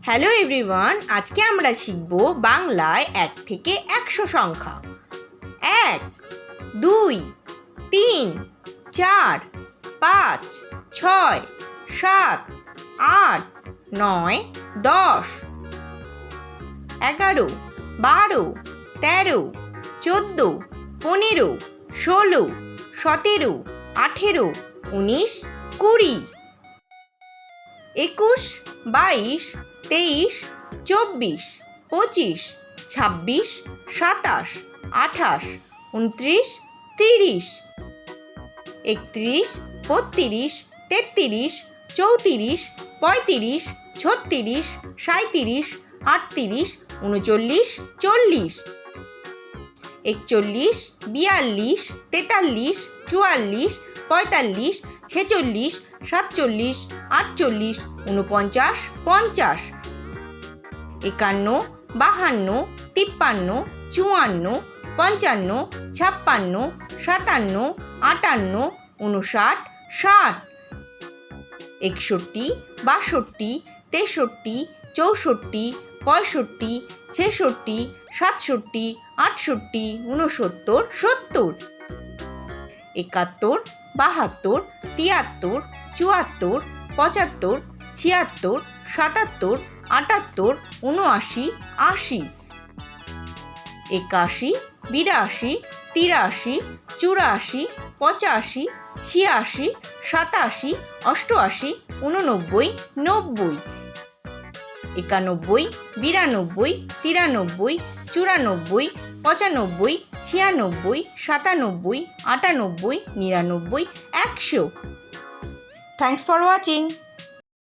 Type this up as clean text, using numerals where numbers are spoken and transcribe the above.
Hello everyone, আজকে আমরা শিখব বাংলায় 1 থেকে 100 সংখ্যা। 1, 2, 3, 4, 5, 6, 7, 8, 9, 10, 11, 12, 13, 14, 15, 16, 17, 18, 19, 20, 21, 22, 23, 24, 25, 26, 27, 28, 29, 30, 31, 32, 33, 34, 35, 36, 37, 38, 39, 40, 41, 42, 43, 44, 45, 46, 47, 48, 49, 50, 51, 52, 53, 54, 55, 56, 57, 58, 59, 60, 61, 62, 63, 64, 65, 66, 67, 68, 69, 70, 71, 72, 73, 74, 75, 76, 77, 78, 79, 80, 81, 82, 83, 84, 85, 86, 87, 88, 89, 90, 91, 92, 93, 94, 95, 96, 97, 98, 99, 100. Thanks for watching.